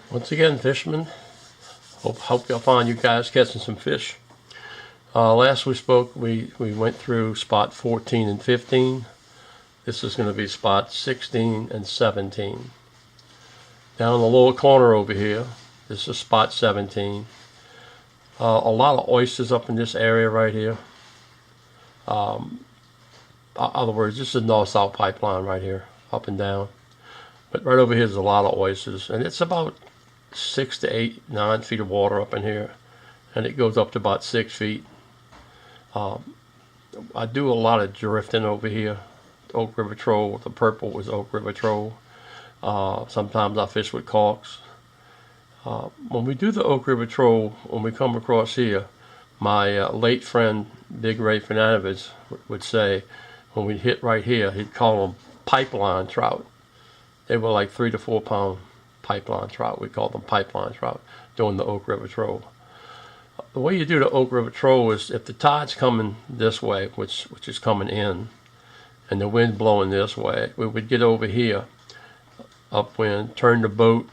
Once again, fishermen, hope you'll find you guys catching some fish. Last we spoke, we went through spot 14 and 15. This is going to be spot 16 and 17. Down in the lower corner over here, this is spot 17. A lot of oysters up in this area right here. In other words, this is a north-south pipeline right here, up and down. But right over here is a lot of oysters, and it's about 6 to 8, 9 feet of water up in here, and it goes up to about 6 feet. I do a lot of drifting over here. Oak River Troll, the purple was Oak River Troll. Sometimes I fish with corks. When we do the Oak River Troll, when we come across here, my late friend Big Ray Fernandez would say, when we hit right here, he'd call them pipeline trout. They were like 3 to 4 pound pipeline trout. We call them pipeline trout doing the Oak River Troll. The way you do the Oak River Troll is if the tide's coming this way, which is coming in, and the wind blowing this way, we would get over here, upwind, turn the boat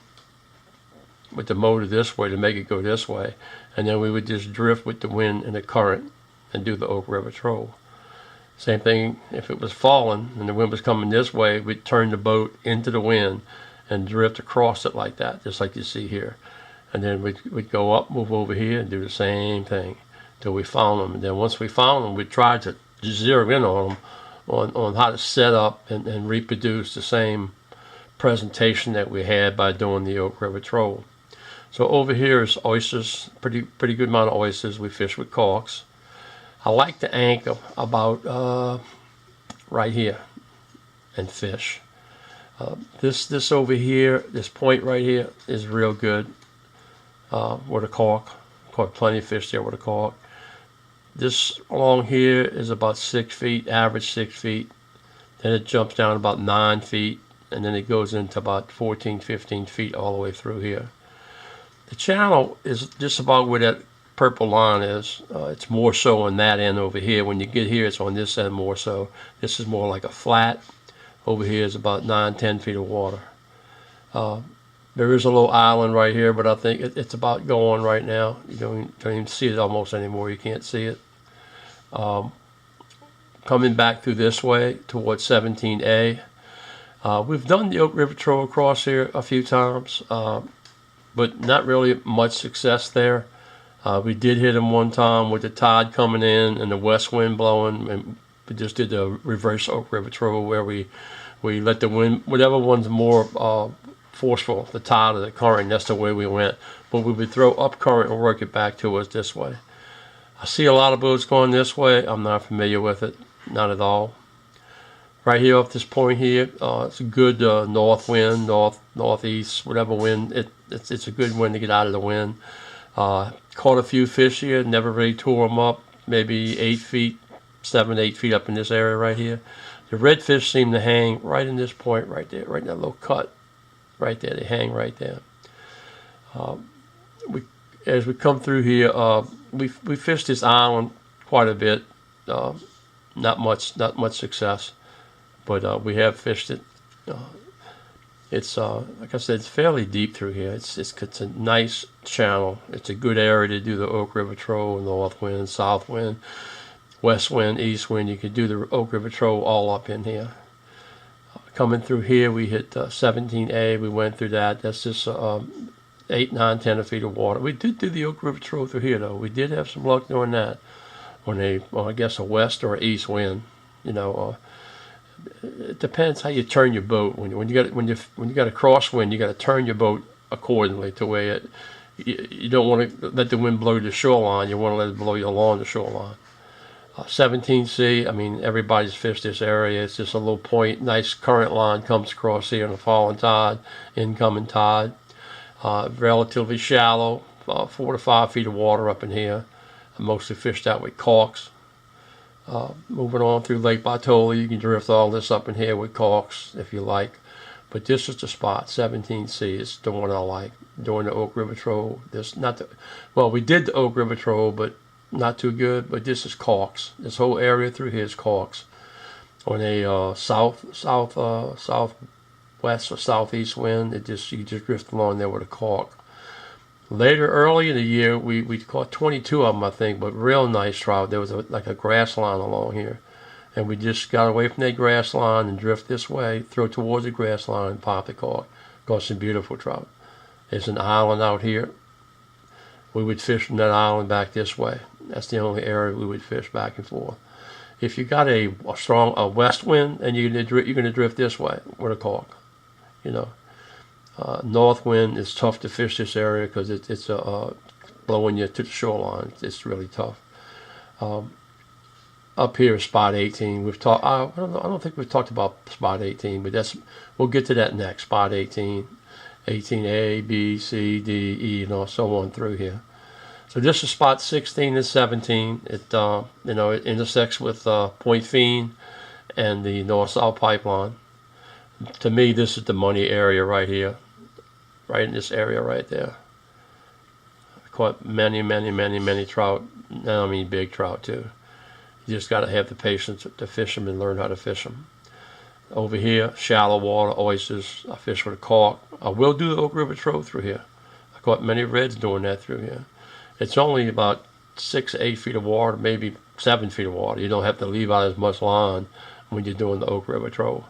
with the motor this way to make it go this way, and then we would just drift with the wind and the current and do the Oak River Troll. Same thing if it was falling and the wind was coming this way, we'd turn the boat into the wind and drift across it like that, just like you see here. And then we'd go up, move over here, and do the same thing till we found them. And then once we found them, we'd try to zero in on them, on how to set up and reproduce the same presentation that we had by doing the Oak River Troll. So over here is oysters, pretty good amount of oysters. We fish with corks. I like to anchor about right here and fish. This over here, this point right here is real good with a cork. Caught plenty of fish there with a cork. This along here is about 6 feet, average 6 feet. Then it jumps down about 9 feet, and then it goes into about 14, 15 feet all the way through here. The channel is just about where that purple line is. It's more so on that end over here. When you get here, it's on this end more so. This is more like a flat. Over here is about 9, 10 feet of water. There is a little island right here, but I think it's about going right now. You don't even see it almost anymore. You can't see it. Coming back through this way towards 17A. We've done the Oak River Troll across here a few times, but not really much success there. We did hit them one time with the tide coming in and the west wind blowing, and we just did the reverse Oak River Troll where we let the wind, whatever one's more forceful, the tide or the current, that's the way we went. But we would throw up current and work it back to us this way. I see a lot of boats going this way. I'm not familiar with it, not at all. Right here off this point here, it's a good north wind, northeast, whatever wind. It's a good wind to get out of the wind. Caught a few fish here, never really tore them up, maybe 8 feet, 7, 8 feet up in this area right here. The redfish seem to hang right in this point right there, right in that little cut right there. They hang right there. As we come through here, we fished this island quite a bit. Not much success, but we have fished it. It's like I said, it's fairly deep through here. It's a nice channel. It's a good area to do the Oak River Troll, north wind, south wind, west wind, east wind. You could do the Oak River Troll all up in here. Coming through here, we hit 17A. We went through that. That's just 8, 9, 10 feet of water. We did do the Oak River Troll through here, though. We did have some luck doing that on I guess a west or east wind. You know, it depends how you turn your boat. When you got a crosswind, you got to turn your boat accordingly to where you don't want to let the wind blow the shoreline. You want to let it blow you along the shoreline. 17C, I mean, everybody's fished this area. It's just a little point, nice current line comes across here in the falling tide, incoming tide. Relatively shallow, 4 to 5 feet of water up in here. I mostly fished out with corks. Moving on through Lake Bartoli, you can drift all this up in here with corks if you like. But this is the spot, 17C. It's the one I like. Doing the Oak River Troll. We did the Oak River Troll, but not too good. But this is corks. This whole area through here is corks. On a southwest west or southeast wind, you just drift along there with a caulk. Later, early in the year, we caught 22 of them, I think, but real nice trout. There was like a grass line along here, and we just got away from that grass line and drift this way, throw towards the grass line, and pop the caulk. Caught some beautiful trout. There's an island out here. We would fish from that island back this way. That's the only area we would fish back and forth. If you got a strong west wind, and you're gonna drift this way with a caulk, you know. North wind is tough to fish this area because it's blowing you to the shoreline. It's really tough. Up here is spot 18. We've talked. I don't think we've talked about spot 18, but we'll get to that next. Spot 18, 18A, B, C, D, E, and so on through here. So this is spot 16 and 17. It it intersects with Point Fiend and the north-south pipeline. To me, this is the money area right here. Right in this area right there. I caught many trout. I mean big trout too. You just got to have the patience to fish them and learn how to fish them. Over here, shallow water, oysters. I fish with a caulk. I will do the Oak River Trove through here. I caught many reds doing that through here. It's only about 6 to 8 feet of water, maybe 7 feet of water. You don't have to leave out as much line when you're doing the Oak River Trove.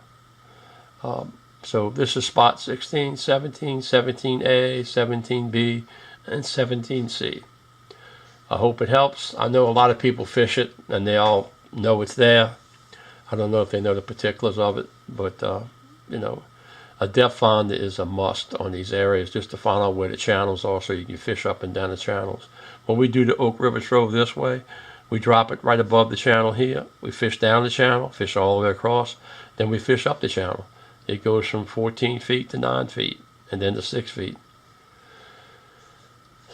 So this is spot 16, 17, 17A, 17B, and 17C. I hope it helps. I know a lot of people fish it, and they all know it's there. I don't know if they know the particulars of it, but, a depth finder is a must on these areas just to find out where the channels are so you can fish up and down the channels. When we do the Oak River Trove this way, we drop it right above the channel here. We fish down the channel, fish all the way across, then we fish up the channel. It goes from 14 feet to 9 feet, and then to 6 feet.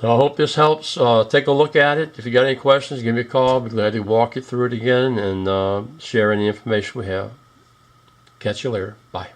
So I hope this helps. Take a look at it. If you got any questions, give me a call. I'll be glad to walk you through it again and share any information we have. Catch you later. Bye.